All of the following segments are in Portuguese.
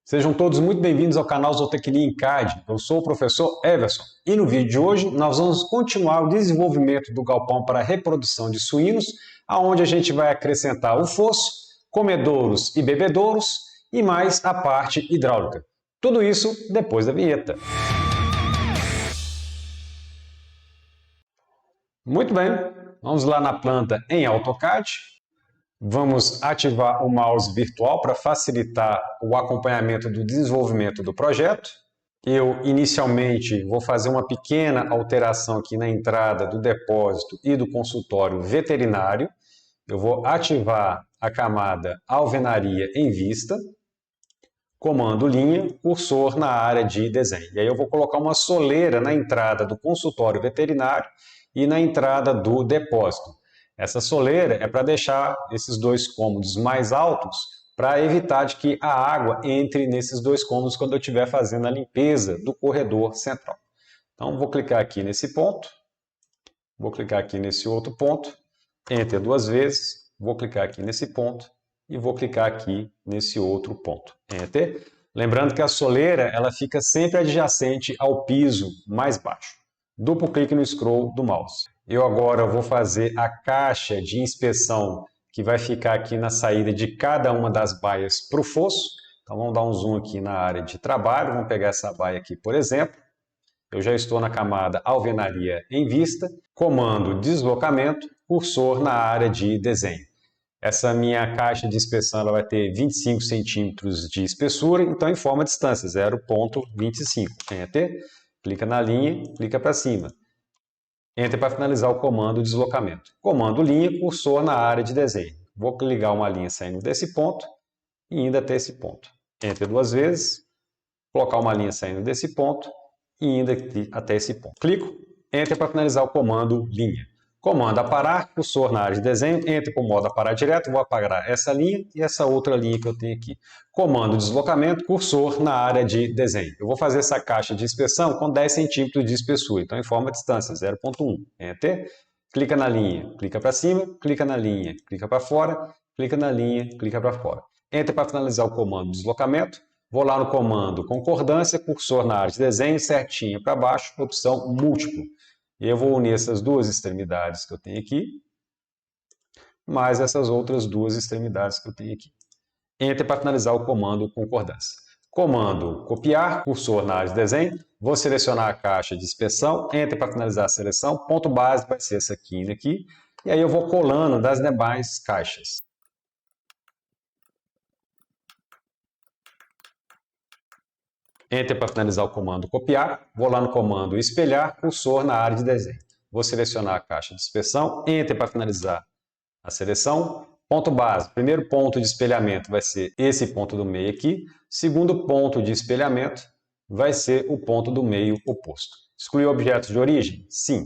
Sejam todos muito bem-vindos ao canal Zootecnia em CAD. Eu sou o professor Everson e no vídeo de hoje nós vamos continuar o desenvolvimento do galpão para reprodução de suínos, aonde a gente vai acrescentar o fosso, comedouros e bebedouros e mais a parte hidráulica. Tudo isso depois da vinheta. Muito bem, vamos lá na planta em AutoCAD. Vamos ativar o mouse virtual para facilitar o acompanhamento do desenvolvimento do projeto. Eu inicialmente vou fazer uma pequena alteração aqui na entrada do depósito e do consultório veterinário. Eu vou ativar a camada alvenaria em vista, comando linha, cursor na área de desenho. E aí eu vou colocar uma soleira na entrada do consultório veterinário e na entrada do depósito. Essa soleira é para deixar esses dois cômodos mais altos para evitar de que a água entre nesses dois cômodos quando eu estiver fazendo a limpeza do corredor central. Então, vou clicar aqui nesse ponto, vou clicar aqui nesse outro ponto, Enter duas vezes, vou clicar aqui nesse ponto e vou clicar aqui nesse outro ponto, Enter. Lembrando que a soleira ela fica sempre adjacente ao piso mais baixo. Duplo clique no scroll do mouse. Eu agora vou fazer a caixa de inspeção que vai ficar aqui na saída de cada uma das baias para o fosso. Então vamos dar um zoom aqui na área de trabalho, vamos pegar essa baia aqui, por exemplo. Eu já estou na camada alvenaria em vista, comando deslocamento, cursor na área de desenho. Essa minha caixa de inspeção ela vai ter 25 centímetros de espessura, então informa a distância, 0,25. Enter, clica na linha, clica para cima. Enter para finalizar o comando deslocamento. Comando linha, cursor na área de desenho. Vou ligar uma linha saindo desse ponto e indo até esse ponto. Enter duas vezes, colocar uma linha saindo desse ponto e indo até esse ponto. Clico, Enter para finalizar o comando linha. Comando aparar, cursor na área de desenho, Enter para o modo aparar direto, vou apagar essa linha e essa outra linha que eu tenho aqui. Comando deslocamento, cursor na área de desenho. Eu vou fazer essa caixa de inspeção com 10 centímetros de espessura, então informa a distância, 0,1. Enter, clica na linha, clica para cima, clica na linha, clica para fora, clica na linha, clica para fora. Enter para finalizar o comando deslocamento. Vou lá no comando concordância, cursor na área de desenho, certinha para baixo, opção múltiplo. E eu vou unir essas duas extremidades que eu tenho aqui, mais essas outras duas extremidades que eu tenho aqui. Enter para finalizar o comando concordância. Comando copiar, cursor na área de desenho, vou selecionar a caixa de inspeção, Enter para finalizar a seleção, ponto base vai ser essa quina aqui, e aí eu vou colando das demais caixas. Enter para finalizar o comando copiar, vou lá no comando espelhar, cursor na área de desenho. Vou selecionar a caixa de inspeção, Enter para finalizar a seleção, ponto base, primeiro ponto de espelhamento vai ser esse ponto do meio aqui, segundo ponto de espelhamento vai ser o ponto do meio oposto. Excluir objetos de origem? Sim.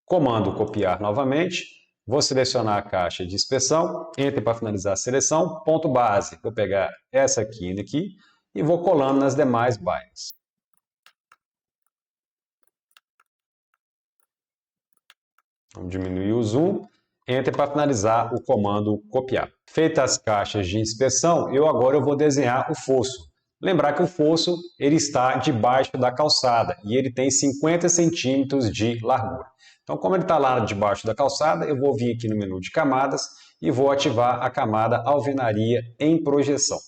Comando copiar novamente, vou selecionar a caixa de inspeção, Enter para finalizar a seleção, ponto base, vou pegar essa quina aqui, e vou colando nas demais baias. Vamos diminuir o zoom. Enter para finalizar o comando copiar. Feitas as caixas de inspeção, eu vou desenhar o fosso. Lembrar que o fosso ele está debaixo da calçada e ele tem 50 centímetros de largura. Então, como ele está lá debaixo da calçada, eu vou vir aqui no menu de camadas e vou ativar a camada alvenaria em projeção.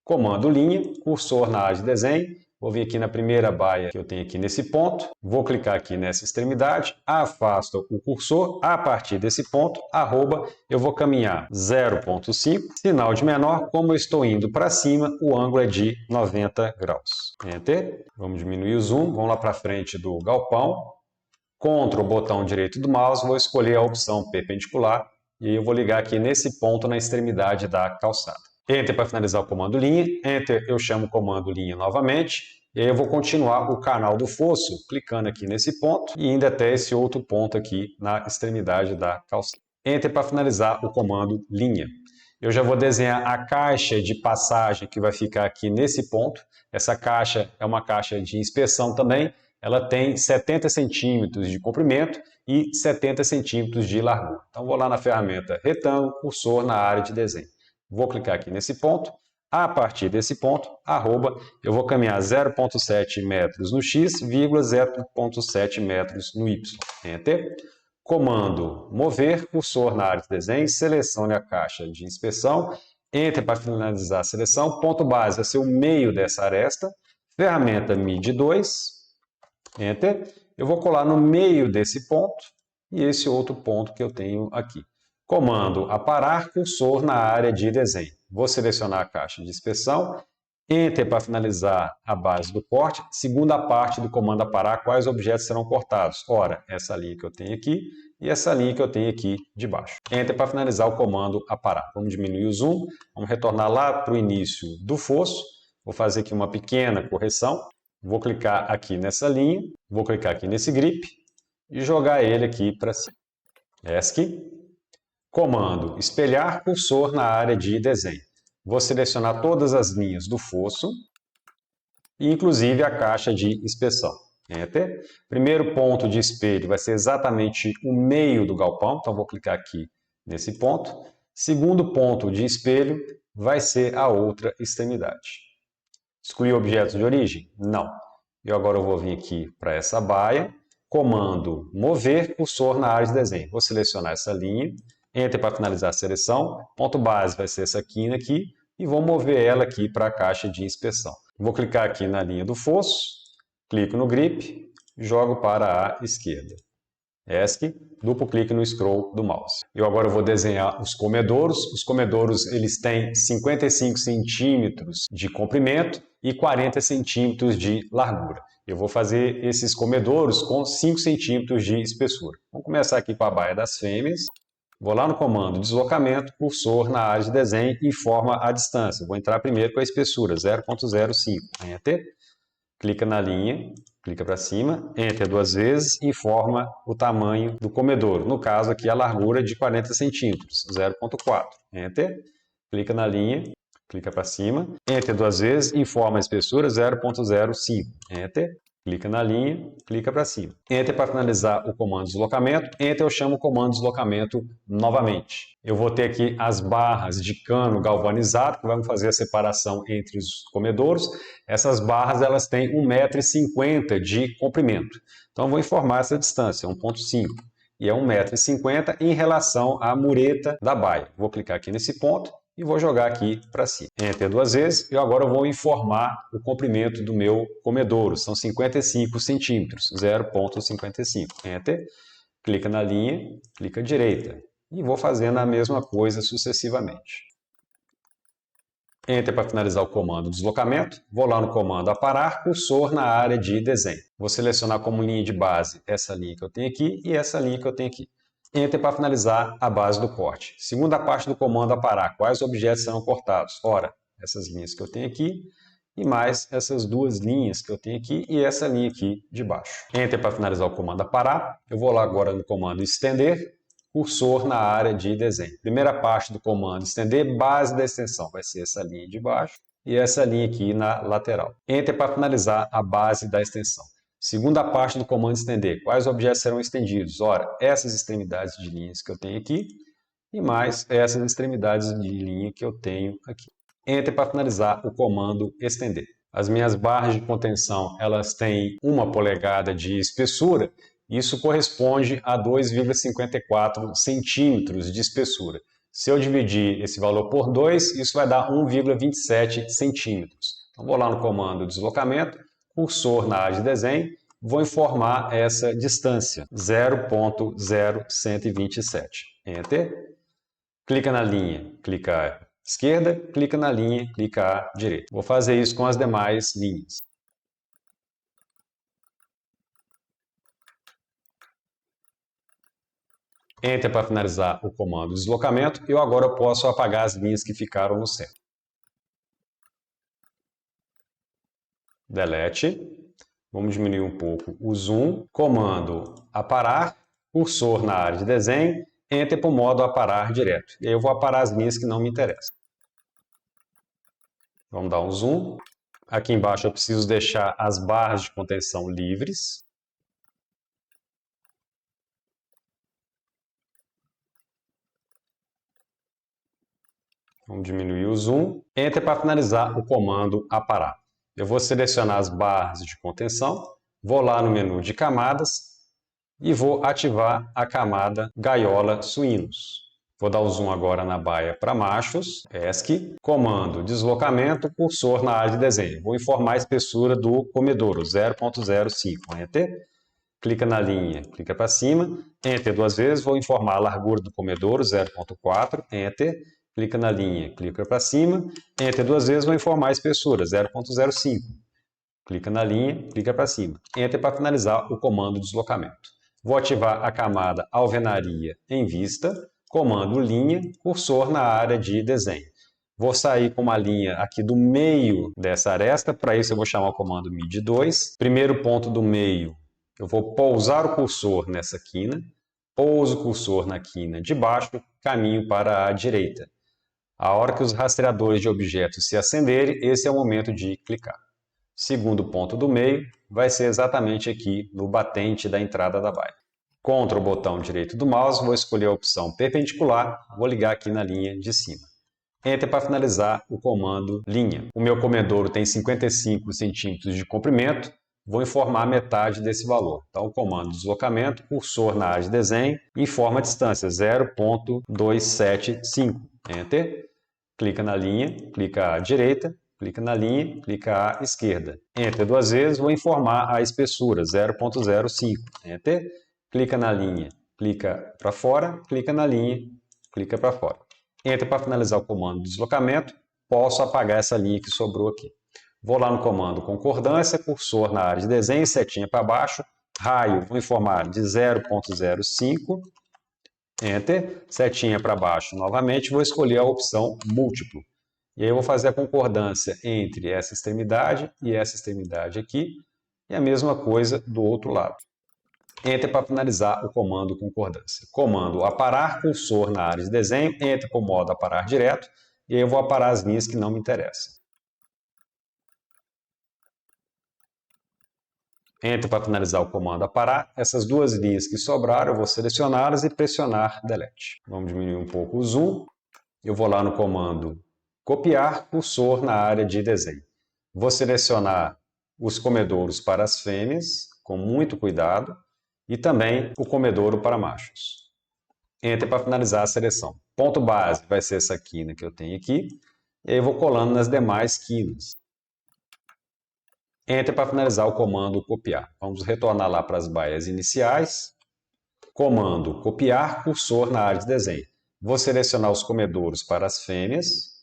Comando linha, cursor na área de desenho, vou vir aqui na primeira baia que eu tenho aqui nesse ponto, vou clicar aqui nessa extremidade, afasto o cursor, a partir desse ponto, arroba, eu vou caminhar 0,5, sinal de menor, como eu estou indo para cima, o ângulo é de 90 graus. Enter, vamos diminuir o zoom, vamos lá para frente do galpão, Ctrl o botão direito do mouse, vou escolher a opção perpendicular e eu vou ligar aqui nesse ponto na extremidade da calçada. Enter para finalizar o comando linha, Enter eu chamo o comando linha novamente, e aí eu vou continuar o canal do fosso, clicando aqui nesse ponto e indo até esse outro ponto aqui na extremidade da calçada. Enter para finalizar o comando linha. Eu já vou desenhar a caixa de passagem que vai ficar aqui nesse ponto. Essa caixa é uma caixa de inspeção também, ela tem 70 centímetros de comprimento e 70 centímetros de largura. Então vou lá na ferramenta retângulo, cursor na área de desenho. Vou clicar aqui nesse ponto, A partir desse ponto, arroba, eu vou caminhar 0,7 metros no x, 0,7 metros no y. Enter. Comando mover, cursor na área de desenho, selecione a caixa de inspeção, Enter para finalizar a seleção, ponto base vai ser o meio dessa aresta, ferramenta MID 2, Enter. Eu vou colar no meio desse ponto e esse outro ponto que eu tenho aqui. Comando aparar, cursor na área de desenho. Vou selecionar a caixa de inspeção, Enter para finalizar a base do corte. Segunda parte do comando aparar, quais objetos serão cortados? Ora, essa linha que eu tenho aqui e essa linha que eu tenho aqui de baixo. Enter para finalizar o comando aparar. Vamos diminuir o zoom, vamos retornar lá para o início do fosso. Vou fazer aqui uma pequena correção. Vou clicar aqui nessa linha, vou clicar aqui nesse grip e jogar ele aqui para cima. ESC. Comando espelhar cursor na área de desenho. Vou selecionar todas as linhas do fosso, inclusive a caixa de inspeção. Enter. Primeiro ponto de espelho vai ser exatamente o meio do galpão, então vou clicar aqui nesse ponto. Segundo ponto de espelho vai ser a outra extremidade. Excluir objetos de origem? Não. E agora eu vou vir aqui para essa baia, comando mover cursor na área de desenho. Vou selecionar essa linha, Enter para finalizar a seleção, ponto base vai ser essa quina aqui, e vou mover ela aqui para a caixa de inspeção. Vou clicar aqui na linha do fosso, clico no grip, jogo para a esquerda. ESC, duplo clique no scroll do mouse. Eu agora vou desenhar os comedouros. Os comedouros eles têm 55 centímetros de comprimento e 40 centímetros de largura. Eu vou fazer esses comedouros com 5 centímetros de espessura. Vamos começar aqui com a baia das fêmeas. Vou lá no comando deslocamento, cursor na área de desenho e informa a distância. Vou entrar primeiro com a espessura, 0,05. Enter. Clica na linha, clica para cima, Enter duas vezes, informa o tamanho do comedouro. No caso aqui a largura de 40 centímetros, 0,4. Enter. Clica na linha, clica para cima, Enter duas vezes, informa a espessura 0,05. Enter. Clica na linha, clica para cima. Enter para finalizar o comando deslocamento. Enter eu chamo o comando deslocamento novamente. Eu vou ter aqui as barras de cano galvanizado, que vão fazer a separação entre os comedouros. Essas barras elas têm 1,50 m de comprimento. Então eu vou informar essa distância, 1,5. E é 1,50 m em relação à mureta da baia. Vou clicar aqui nesse ponto e vou jogar aqui para cima. Enter duas vezes e agora eu vou informar o comprimento do meu comedouro. São 55 centímetros, 0,55. Enter. Clica na linha, clica à direita. E vou fazendo a mesma coisa sucessivamente. Enter para finalizar o comando deslocamento. Vou lá no comando aparar, cursor na área de desenho. Vou selecionar como linha de base essa linha que eu tenho aqui e essa linha que eu tenho aqui. Enter para finalizar a base do corte. Segunda parte do comando aparar. Quais objetos serão cortados? Ora, essas linhas que eu tenho aqui e mais essas duas linhas que eu tenho aqui e essa linha aqui de baixo. Enter para finalizar o comando aparar. Eu vou lá agora no comando estender, cursor na área de desenho. Primeira parte do comando estender, base da extensão. Vai ser essa linha de baixo e essa linha aqui na lateral. Enter para finalizar a base da extensão. Segunda parte do comando estender. Quais objetos serão estendidos? Ora, essas extremidades de linhas que eu tenho aqui e mais essas extremidades de linha que eu tenho aqui. Enter para finalizar o comando estender. As minhas barras de contenção elas têm 1 polegada de espessura. Isso corresponde a 2,54 centímetros de espessura. Se eu dividir esse valor por 2, isso vai dar 1,27 centímetros. Então, vou lá no comando deslocamento, cursor na área de desenho, vou informar essa distância, 0,0127. Enter. Clica na linha, clica à esquerda, clica na linha, clica à direita. Vou fazer isso com as demais linhas. Enter para finalizar o comando deslocamento. Eu agora posso apagar as linhas que ficaram no centro. Delete. Vamos diminuir um pouco o zoom. Comando aparar, cursor na área de desenho, Enter para o modo aparar direto. E aí eu vou aparar as linhas que não me interessam. Vamos dar um zoom. Aqui embaixo eu preciso deixar as barras de contenção livres. Vamos diminuir o zoom. Enter para finalizar o comando aparar. Eu vou selecionar as barras de contenção, vou lá no menu de camadas e vou ativar a camada gaiola suínos. Vou dar o zoom agora na baia para machos, ESC, comando deslocamento, cursor na área de desenho. Vou informar a espessura do comedouro, 0.05, Enter. Clica na linha, clica para cima, Enter duas vezes, vou informar a largura do comedouro, 0.4, Enter. Clica na linha, clica para cima, Enter duas vezes, vou informar a espessura, 0.05. Clica na linha, clica para cima. Enter para finalizar o comando deslocamento. Vou ativar a camada alvenaria em vista, comando linha, cursor na área de desenho. Vou sair com uma linha aqui do meio dessa aresta, para isso eu vou chamar o comando MID2. Primeiro ponto do meio, eu vou pousar o cursor nessa quina, pouso o cursor na quina de baixo, caminho para a direita. A hora que os rastreadores de objetos se acenderem, esse é o momento de clicar. Segundo ponto do meio vai ser exatamente aqui no batente da entrada da baia. Ctrl botão direito do mouse, vou escolher a opção perpendicular, vou ligar aqui na linha de cima. Enter para finalizar o comando linha. O meu comedouro tem 55 centímetros de comprimento, vou informar metade desse valor. Então, o comando deslocamento, cursor na área de desenho, informa a distância, 0.275. Enter. Clica na linha, clica à direita, clica na linha, clica à esquerda. Enter duas vezes, vou informar a espessura, 0.05. Enter. Clica na linha, clica para fora, clica na linha, clica para fora. Enter para finalizar o comando deslocamento, posso apagar essa linha que sobrou aqui. Vou lá no comando concordância, cursor na área de desenho, setinha para baixo, raio, vou informar de 0.05. Enter, setinha para baixo novamente, vou escolher a opção múltiplo. E aí eu vou fazer a concordância entre essa extremidade e essa extremidade aqui, e a mesma coisa do outro lado. Enter para finalizar o comando concordância. Comando aparar, cursor na área de desenho, Enter para o modo aparar direto, e aí eu vou aparar as linhas que não me interessam. Enter para finalizar o comando aparar. Essas duas linhas que sobraram, eu vou selecioná-las e pressionar Delete. Vamos diminuir um pouco o zoom. Eu vou lá no comando copiar, cursor na área de desenho. Vou selecionar os comedouros para as fêmeas, com muito cuidado, e também o comedouro para machos. Enter para finalizar a seleção. Ponto base vai ser essa quina que eu tenho aqui, e aí eu vou colando nas demais quinas. Enter para finalizar o comando copiar. Vamos retornar lá para as baias iniciais. Comando copiar, cursor na área de desenho. Vou selecionar os comedouros para as fêmeas.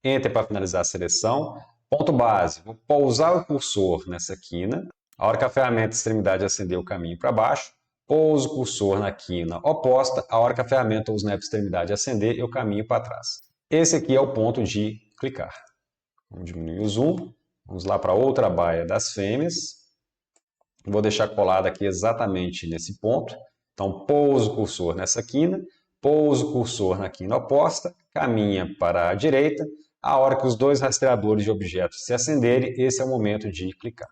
Enter para finalizar a seleção. Ponto base, vou pousar o cursor nessa quina. A hora que a ferramenta extremidade acender o caminho para baixo, pouso o cursor na quina oposta. A hora que a ferramenta ou snap extremidade acender, eu caminho para trás. Esse aqui é o ponto de clicar. Vamos diminuir o zoom. Vamos lá para outra baia das fêmeas. Vou deixar colado aqui exatamente nesse ponto. Então, pouso o cursor nessa quina, pouso o cursor na quina oposta, caminha para a direita. A hora que os dois rastreadores de objetos se acenderem, esse é o momento de clicar.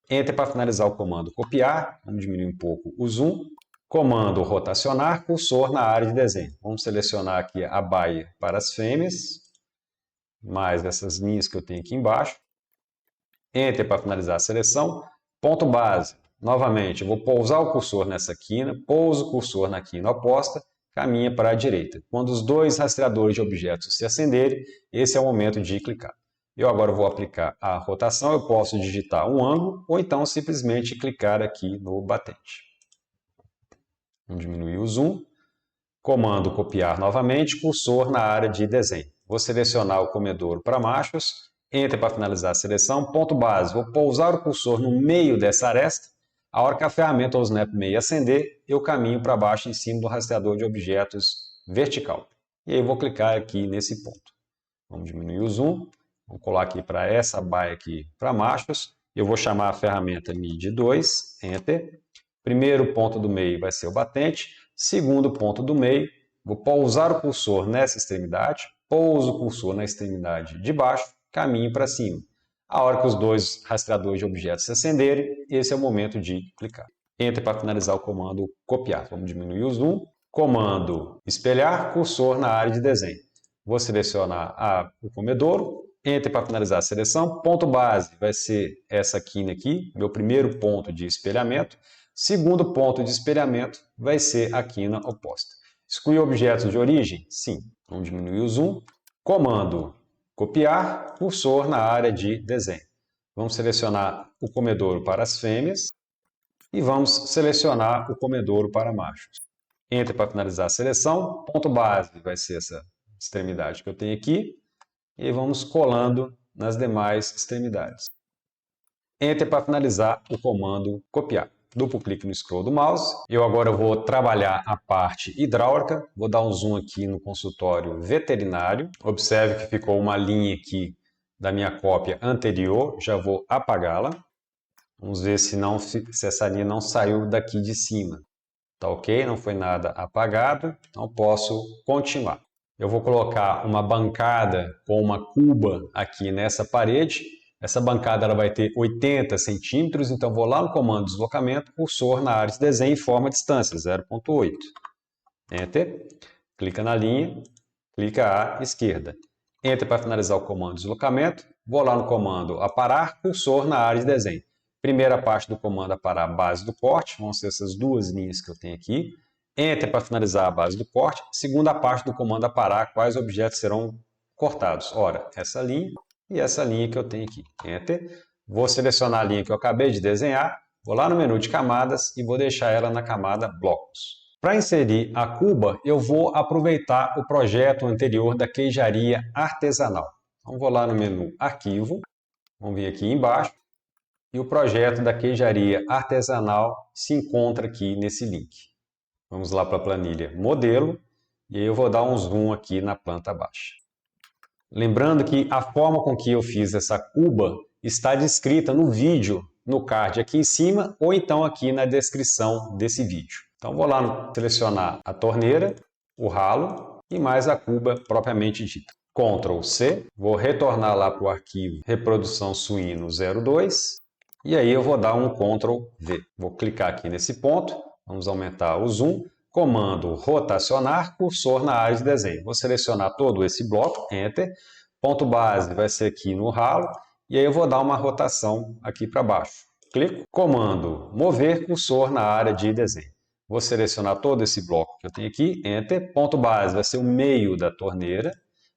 Enter para finalizar o comando copiar. Vamos diminuir um pouco o zoom. Comando rotacionar, cursor na área de desenho. Vamos selecionar aqui a baia para as fêmeas, mais essas linhas que eu tenho aqui embaixo. Enter para finalizar a seleção. Ponto base. Novamente, eu vou pousar o cursor nessa quina, pouso o cursor na quina oposta, caminha para a direita. Quando os dois rastreadores de objetos se acenderem, esse é o momento de clicar. Eu agora vou aplicar a rotação, eu posso digitar um ângulo ou então simplesmente clicar aqui no batente. Vamos diminuir o zoom. Comando copiar novamente, cursor na área de desenho. Vou selecionar o comedouro para machos. Enter para finalizar a seleção. Ponto base, vou pousar o cursor no meio dessa aresta. A hora que a ferramenta ou snap meio acender, eu caminho para baixo em cima do rastreador de objetos vertical. E aí eu vou clicar aqui nesse ponto. Vamos diminuir o zoom. Vou colar aqui para essa baia aqui para machos. Eu vou chamar a ferramenta MID2, Enter. Primeiro ponto do meio vai ser o batente. Segundo ponto do meio, vou pousar o cursor nessa extremidade. Pouso o cursor na extremidade de baixo. Caminho para cima. A hora que os dois rastreadores de objetos se acenderem, esse é o momento de clicar. Enter para finalizar o comando copiar. Vamos diminuir o zoom. Comando espelhar, cursor na área de desenho. vou selecionar o comedouro, Enter para finalizar a seleção, ponto base vai ser essa quina aqui, meu primeiro ponto de espelhamento, segundo ponto de espelhamento vai ser a quina oposta. Excluir objetos de origem? Sim. Vamos diminuir o zoom. Comando copiar, cursor na área de desenho. Vamos selecionar o comedouro para as fêmeas e vamos selecionar o comedouro para machos. Enter para finalizar a seleção, ponto base vai ser essa extremidade que eu tenho aqui e vamos colando nas demais extremidades. Enter para finalizar o comando copiar. Duplo clique no scroll do mouse. Eu agora vou trabalhar a parte hidráulica. Vou dar um zoom aqui no consultório veterinário. Observe que ficou uma linha aqui da minha cópia anterior. Já vou apagá-la. Vamos ver se essa linha não saiu daqui de cima. Tá ok? Não foi nada apagado. Então posso continuar. Eu vou colocar uma bancada com uma cuba aqui nessa parede. Essa bancada ela vai ter 80 centímetros, então vou lá no comando deslocamento, cursor na área de desenho e forma a distância, 0,8. Enter, clica na linha, clica à esquerda. Enter para finalizar o comando deslocamento, vou lá no comando aparar, cursor na área de desenho. Primeira parte do comando aparar, base do corte, vão ser essas duas linhas que eu tenho aqui. Enter para finalizar a base do corte. Segunda parte do comando aparar, quais objetos serão cortados. Ora, essa linha e essa linha que eu tenho aqui. Enter. Vou selecionar a linha que eu acabei de desenhar, vou lá no menu de camadas e vou deixar ela na camada blocos. Para inserir a cuba, eu vou aproveitar o projeto anterior da queijaria artesanal. Então vou lá no menu arquivo, vamos vir aqui embaixo, e o projeto da queijaria artesanal se encontra aqui nesse link. Vamos lá para a planilha modelo, e aí eu vou dar um zoom aqui na planta baixa. Lembrando que a forma com que eu fiz essa cuba está descrita no vídeo, no card aqui em cima, ou então aqui na descrição desse vídeo. Então vou lá selecionar a torneira, o ralo e mais a cuba propriamente dita. Ctrl C, vou retornar lá para o arquivo reprodução suíno 02 e aí eu vou dar um Ctrl V. Vou clicar aqui nesse ponto, vamos aumentar o zoom. Comando rotacionar, cursor na área de desenho. Vou selecionar todo esse bloco, Enter. Ponto base vai ser aqui no ralo. E aí eu vou dar uma rotação aqui para baixo. Clico. Comando mover, cursor na área de desenho. Vou selecionar todo esse bloco que eu tenho aqui, Enter. Ponto base vai ser o meio da torneira.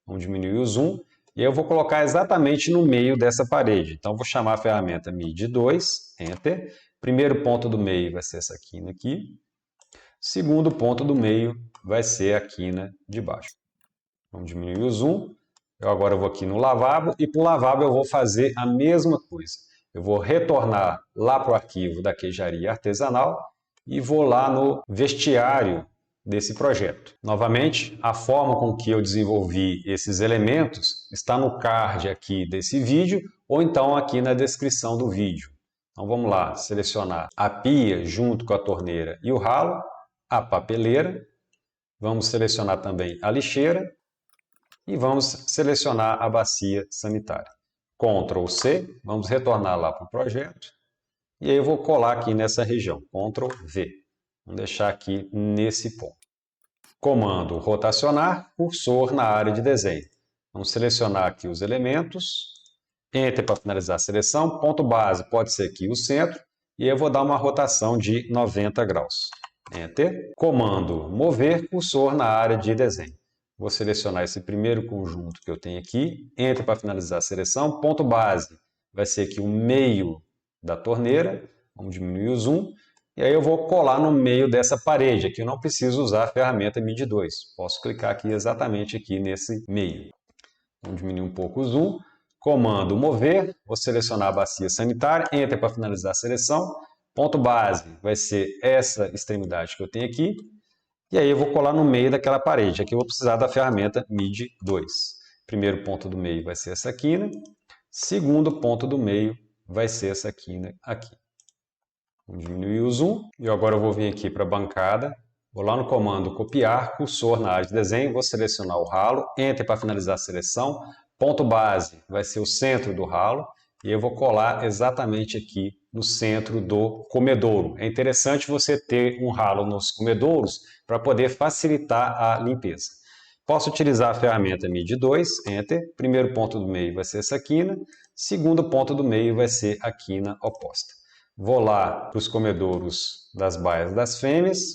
Vamos diminuir o zoom. E aí eu vou colocar exatamente no meio dessa parede. Então vou chamar a ferramenta MIDI 2, Enter. Primeiro ponto do meio vai ser essa quina aqui. Segundo ponto do meio vai ser a quina de baixo. Vamos diminuir o zoom. Eu agora vou aqui no lavabo e para o lavabo eu vou fazer a mesma coisa. Eu vou retornar lá para o arquivo da queijaria artesanal e vou lá no vestiário desse projeto. Novamente, a forma com que eu desenvolvi esses elementos está no card aqui desse vídeo ou então aqui na descrição do vídeo. Então vamos lá, selecionar a pia junto com a torneira e o ralo, a papeleira, vamos selecionar também a lixeira e vamos selecionar a bacia sanitária. Ctrl C, vamos retornar lá para o projeto e aí eu vou colar aqui nessa região, Ctrl V. Vamos deixar aqui nesse ponto. Comando rotacionar, cursor na área de desenho. Vamos selecionar aqui os elementos, Enter para finalizar a seleção, ponto base pode ser aqui o centro e eu vou dar uma rotação de 90 graus. Enter. Comando mover, cursor na área de desenho. Vou selecionar esse primeiro conjunto que eu tenho aqui. Enter para finalizar a seleção. Ponto base vai ser aqui o meio da torneira. Vamos diminuir o zoom. E aí eu vou colar no meio dessa parede. Aqui eu não preciso usar a ferramenta MIDI 2. Posso clicar aqui exatamente aqui nesse meio. Vamos diminuir um pouco o zoom. Comando mover. Vou selecionar a bacia sanitária. Enter para finalizar a seleção. Ponto base vai ser essa extremidade que eu tenho aqui. E aí eu vou colar no meio daquela parede. Aqui eu vou precisar da ferramenta MIDI 2. Primeiro ponto do meio vai ser essa quina. Segundo ponto do meio vai ser essa quina aqui. Vamos diminuir o zoom. E agora eu vou vir aqui para a bancada. Vou lá no comando copiar, cursor na área de desenho. Vou selecionar o ralo. Enter para finalizar a seleção. Ponto base vai ser o centro do ralo. E eu vou colar exatamente aqui no centro do comedouro. É interessante você ter um ralo nos comedouros para poder facilitar a limpeza. Posso utilizar a ferramenta MED2, Enter. Primeiro ponto do meio vai ser essa quina, segundo ponto do meio vai ser a quina oposta. Vou lá para os comedouros das baias das fêmeas,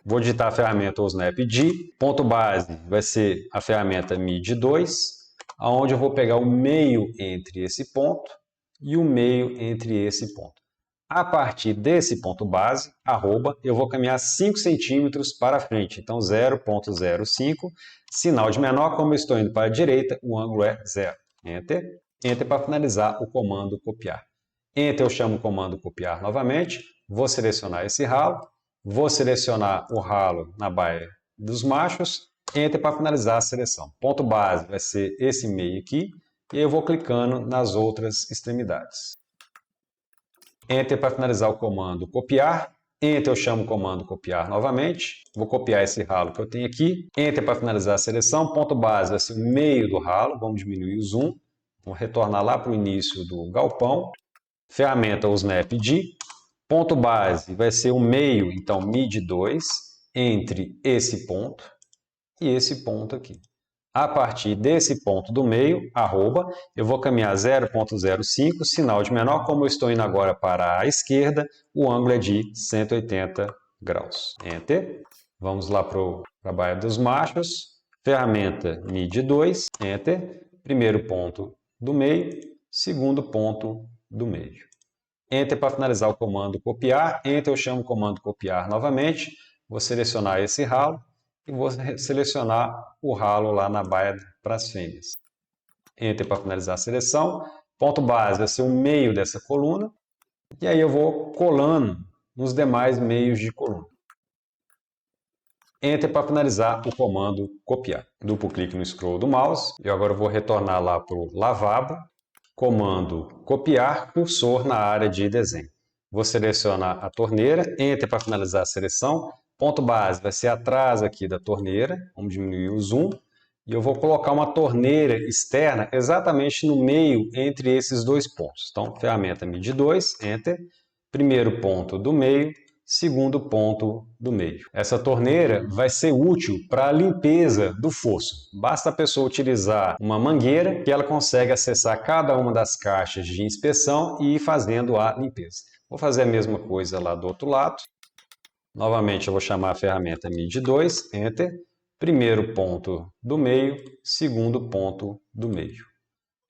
vou digitar a ferramenta OSNAP-D, ponto base vai ser a ferramenta MED2, onde eu vou pegar o meio entre esse ponto e o meio entre esse ponto. A partir desse ponto base, arroba, eu vou caminhar 5 centímetros para frente. Então, 0,05. Sinal de menor, como eu estou indo para a direita, o ângulo é 0. Enter. Enter para finalizar o comando copiar. Enter eu chamo o comando copiar novamente. Vou selecionar esse ralo. Vou selecionar o ralo na baia dos machos. Enter para finalizar a seleção. Ponto base vai ser esse meio aqui. E eu vou clicando nas outras extremidades. Enter para finalizar o comando copiar. Enter eu chamo o comando copiar novamente. Vou copiar esse ralo que eu tenho aqui. Enter para finalizar a seleção. Ponto base vai ser o meio do ralo. Vamos diminuir o zoom. Vamos retornar lá para o início do galpão. Ferramenta OSNAP-D. Ponto base vai ser o meio, então MED2, entre esse ponto e esse ponto aqui. A partir desse ponto do meio, arroba, eu vou caminhar 0,05, sinal de menor, como eu estou indo agora para a esquerda, o ângulo é de 180 graus. Enter. Vamos lá para a baia dos machos. Ferramenta MED2, Enter. Primeiro ponto do meio, segundo ponto do meio. Enter para finalizar o comando copiar. Enter eu chamo o comando copiar novamente. Vou selecionar esse ralo. E vou selecionar o ralo lá na baia para as fêmeas. Enter para finalizar a seleção. Ponto base vai ser o meio dessa coluna. E aí eu vou colando nos demais meios de coluna. Enter para finalizar o comando copiar. Duplo clique no scroll do mouse. E agora eu vou retornar lá para o lavabo. Comando copiar, cursor na área de desenho. Vou selecionar a torneira. Enter para finalizar a seleção. Ponto base vai ser atrás aqui da torneira, vamos diminuir o zoom, e eu vou colocar uma torneira externa exatamente no meio entre esses dois pontos. Então, ferramenta MED2, Enter, primeiro ponto do meio, segundo ponto do meio. Essa torneira vai ser útil para a limpeza do fosso. Basta a pessoa utilizar uma mangueira que ela consegue acessar cada uma das caixas de inspeção e ir fazendo a limpeza. Vou fazer a mesma coisa lá do outro lado. Novamente, eu vou chamar a ferramenta MED2, Enter, primeiro ponto do meio, segundo ponto do meio.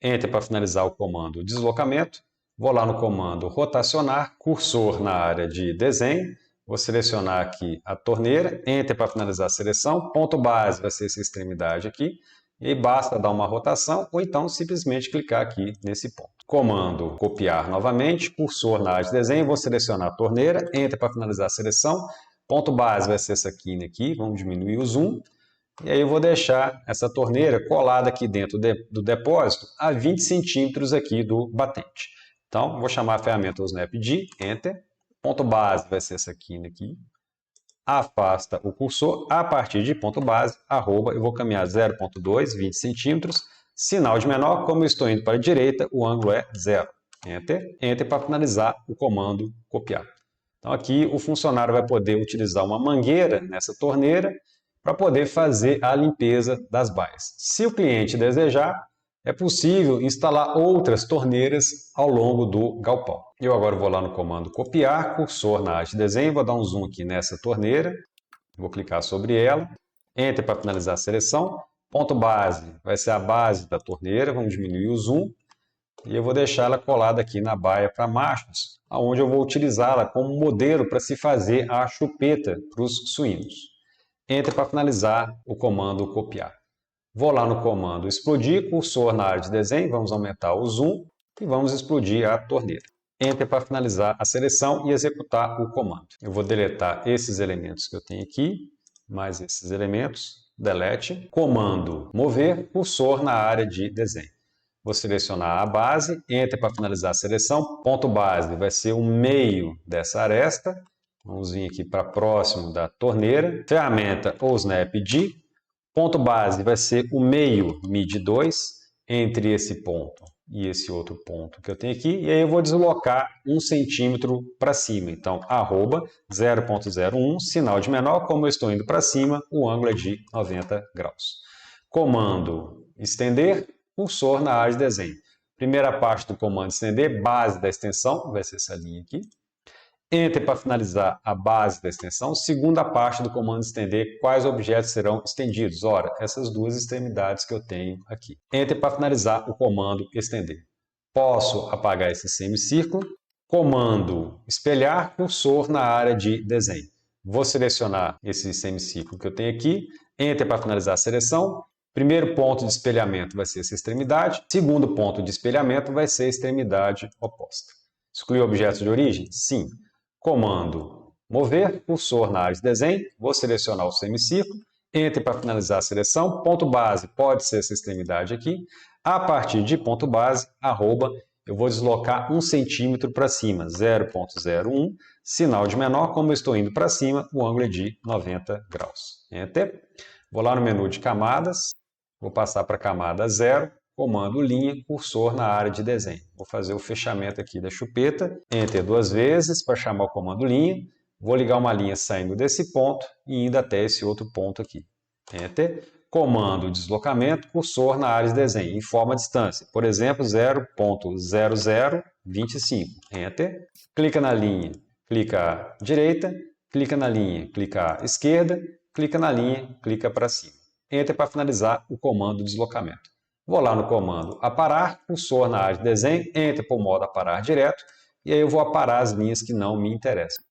Enter para finalizar o comando deslocamento. Vou lá no comando rotacionar, cursor na área de desenho. Vou selecionar aqui a torneira, Enter para finalizar a seleção. Ponto base vai ser essa extremidade aqui. E basta dar uma rotação ou então simplesmente clicar aqui nesse ponto. Comando copiar novamente, cursor na área de desenho, vou selecionar a torneira, Enter para finalizar a seleção, ponto base vai ser essa quina aqui, vamos diminuir o zoom, e aí eu vou deixar essa torneira colada aqui dentro do depósito a 20 centímetros aqui do batente. Então, vou chamar a ferramenta OSNAP-D, Enter, ponto base vai ser essa quina aqui, afasta o cursor, a partir de ponto base, arroba, eu vou caminhar 0,2, 20 centímetros, sinal de menor, como eu estou indo para a direita, o ângulo é 0. Enter. Enter para finalizar o comando copiar. Então aqui o funcionário vai poder utilizar uma mangueira nessa torneira para poder fazer a limpeza das baias. Se o cliente desejar, é possível instalar outras torneiras ao longo do galpão. Eu agora vou lá no comando copiar, cursor na área de desenho, vou dar um zoom aqui nessa torneira, vou clicar sobre ela, Enter para finalizar a seleção, ponto base vai ser a base da torneira, vamos diminuir o zoom, e eu vou deixar ela colada aqui na baia para machos, onde eu vou utilizá-la como modelo para se fazer a chupeta para os suínos. Enter para finalizar o comando copiar. Vou lá no comando explodir, cursor na área de desenho, vamos aumentar o zoom e vamos explodir a torneira. Enter para finalizar a seleção e executar o comando. Eu vou deletar esses elementos que eu tenho aqui, mais esses elementos, delete, comando mover, cursor na área de desenho. Vou selecionar a base, Enter para finalizar a seleção, ponto base vai ser o meio dessa aresta, vamos vir aqui para próximo da torneira, ferramenta OSNAP-D, ponto base vai ser o meio MED2 entre esse ponto e esse outro ponto que eu tenho aqui, e aí eu vou deslocar 1 centímetro para cima, então arroba 0,01, sinal de menor, como eu estou indo para cima, o ângulo é de 90 graus. comando estender, cursor na área de desenho. Primeira parte do comando estender, base da extensão, vai ser essa linha aqui. Enter para finalizar a base da extensão. Segunda parte do comando estender, quais objetos serão estendidos? Ora, essas duas extremidades que eu tenho aqui. Enter para finalizar o comando estender. Posso apagar esse semicírculo. Comando espelhar, cursor na área de desenho. Vou selecionar esse semicírculo que eu tenho aqui. Enter para finalizar a seleção. Primeiro ponto de espelhamento vai ser essa extremidade. Segundo ponto de espelhamento vai ser a extremidade oposta. Excluir objetos de origem? Sim. Comando mover, cursor na área de desenho. Vou selecionar o semicírculo. Enter para finalizar a seleção. Ponto base pode ser essa extremidade aqui. A partir de ponto base, arroba, eu vou deslocar 1 centímetro para cima, 0,01. Sinal de menor, como eu estou indo para cima, o ângulo é de 90 graus. Enter. Vou lá no menu de camadas. Vou passar para a camada 0, comando linha, cursor na área de desenho. Vou fazer o fechamento aqui da chupeta, Enter 2 vezes para chamar o comando linha. Vou ligar uma linha saindo desse ponto e indo até esse outro ponto aqui. Enter. Comando deslocamento, cursor na área de desenho, informa a distância. Por exemplo, 0,0025. Enter. Clica na linha, clica à direita, clica na linha, clica à esquerda, clica na linha, clica para cima. Enter para finalizar o comando deslocamento. Vou lá no comando aparar, cursor na área de desenho, Enter para o modo aparar direto, e aí eu vou aparar as linhas que não me interessam.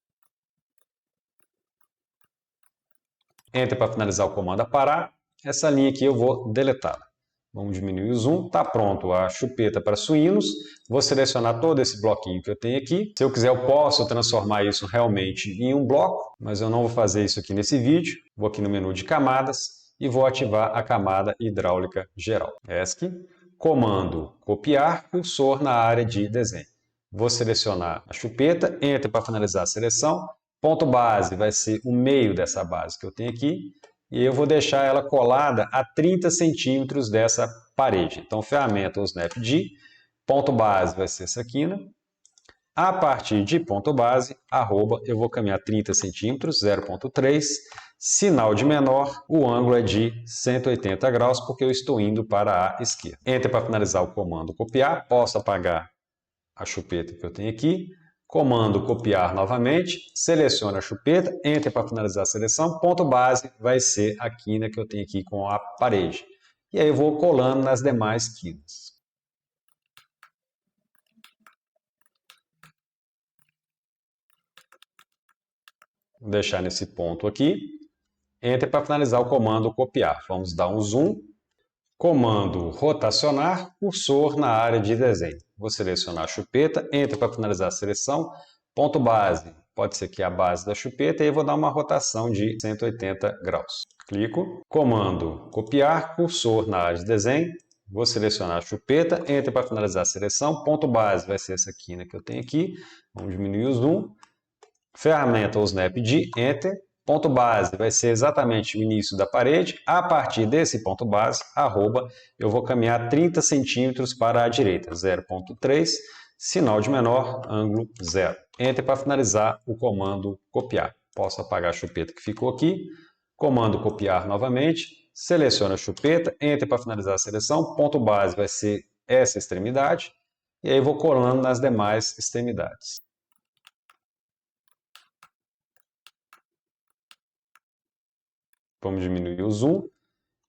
Enter para finalizar o comando aparar, essa linha aqui eu vou deletá-la. Vamos diminuir o zoom, está pronto a chupeta para suínos, vou selecionar todo esse bloquinho que eu tenho aqui. Se eu quiser eu posso transformar isso realmente em um bloco, mas eu não vou fazer isso aqui nesse vídeo. Vou aqui no menu de camadas e vou ativar a camada hidráulica geral. ESC, comando copiar, cursor na área de desenho. Vou selecionar a chupeta, Enter para finalizar a seleção. Ponto base vai ser o meio dessa base que eu tenho aqui. E eu vou deixar ela colada a 30 centímetros dessa parede. Então, ferramenta ou Snap D, ponto base vai ser essa quina. A partir de ponto base, arroba, eu vou caminhar 30 centímetros, 0,3. Sinal de menor, o ângulo é de 180 graus, porque eu estou indo para a esquerda. Enter para finalizar o comando copiar. Posso apagar a chupeta que eu tenho aqui. Comando copiar novamente, seleciona a chupeta, Enter para finalizar a seleção, ponto base vai ser a quina que eu tenho aqui com a parede. E aí eu vou colando nas demais quinas. Vou deixar nesse ponto aqui, Enter para finalizar o comando copiar. Vamos dar um zoom, comando rotacionar, cursor na área de desenho. Vou selecionar a chupeta, Enter para finalizar a seleção, ponto base, pode ser aqui a base da chupeta, e eu vou dar uma rotação de 180 graus. Clico, comando copiar, cursor na área de desenho, vou selecionar a chupeta, Enter para finalizar a seleção, ponto base vai ser essa quina que eu tenho aqui, vamos diminuir o zoom, ferramenta ou Snap D, Enter, ponto base vai ser exatamente o início da parede. A partir desse ponto base, arroba, eu vou caminhar 30 centímetros para a direita, 0,3, sinal de menor, ângulo 0. Enter para finalizar o comando copiar. Posso apagar a chupeta que ficou aqui. Comando copiar novamente, seleciona a chupeta, Enter para finalizar a seleção, ponto base vai ser essa extremidade, e aí eu vou colando nas demais extremidades. Vamos diminuir o zoom.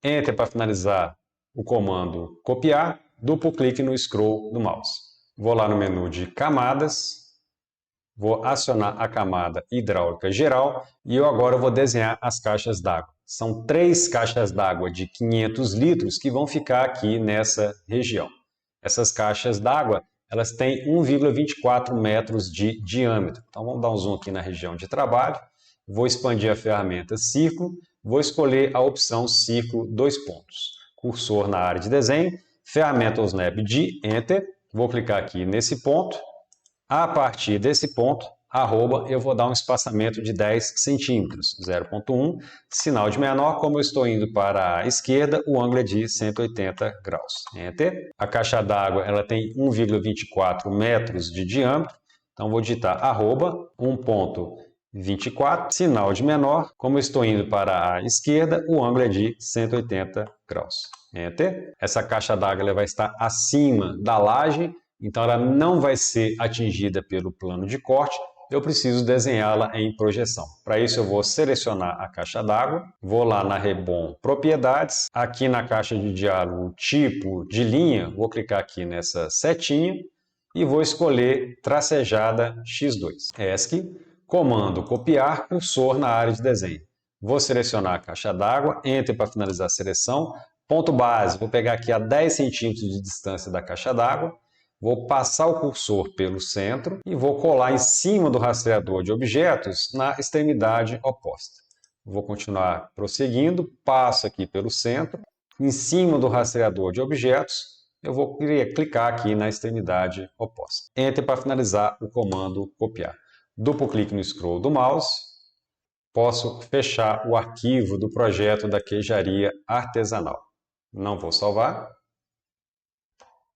Enter para finalizar o comando copiar. Duplo clique no scroll do mouse. Vou lá no menu de camadas. Vou acionar a camada hidráulica geral. E eu agora vou desenhar as caixas d'água. São 3 caixas d'água de 500 litros que vão ficar aqui nessa região. Essas caixas d'água, elas têm 1,24 metros de diâmetro. Então vamos dar um zoom aqui na região de trabalho. Vou expandir a ferramenta círculo. Vou escolher a opção círculo 2 pontos. Cursor na área de desenho, ferramenta ou Snap D, Enter. Vou clicar aqui nesse ponto. A partir desse ponto, arroba, eu vou dar um espaçamento de 10 centímetros, 0,1. Sinal de menor, como eu estou indo para a esquerda, o ângulo é de 180 graus. Enter. A caixa d'água ela tem 1,24 metros de diâmetro. Então vou digitar arroba, 1,24 24, sinal de menor. Como eu estou indo para a esquerda, o ângulo é de 180 graus. Enter. Essa caixa d'água vai estar acima da laje, então ela não vai ser atingida pelo plano de corte. Eu preciso desenhá-la em projeção. Para isso eu vou selecionar a caixa d'água, vou lá na Rebond Propriedades, aqui na caixa de diálogo Tipo de linha, vou clicar aqui nessa setinha e vou escolher Tracejada X2. ESC, comando copiar, cursor na área de desenho. Vou selecionar a caixa d'água, Enter para finalizar a seleção. Ponto base, vou pegar aqui a 10 centímetros de distância da caixa d'água. Vou passar o cursor pelo centro e vou colar em cima do rastreador de objetos na extremidade oposta. Vou continuar prosseguindo, passo aqui pelo centro, em cima do rastreador de objetos, eu vou clicar aqui na extremidade oposta. Enter para finalizar o comando copiar. Duplo clique no scroll do mouse, posso fechar o arquivo do projeto da queijaria artesanal. Não vou salvar.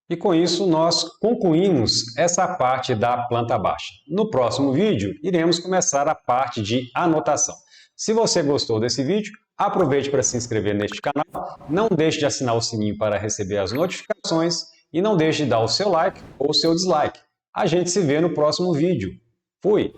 E com isso nós concluímos essa parte da planta baixa. No próximo vídeo, iremos começar a parte de anotação. Se você gostou desse vídeo, aproveite para se inscrever neste canal, não deixe de assinar o sininho para receber as notificações e não deixe de dar o seu like ou o seu dislike. A gente se vê no próximo vídeo. Fui!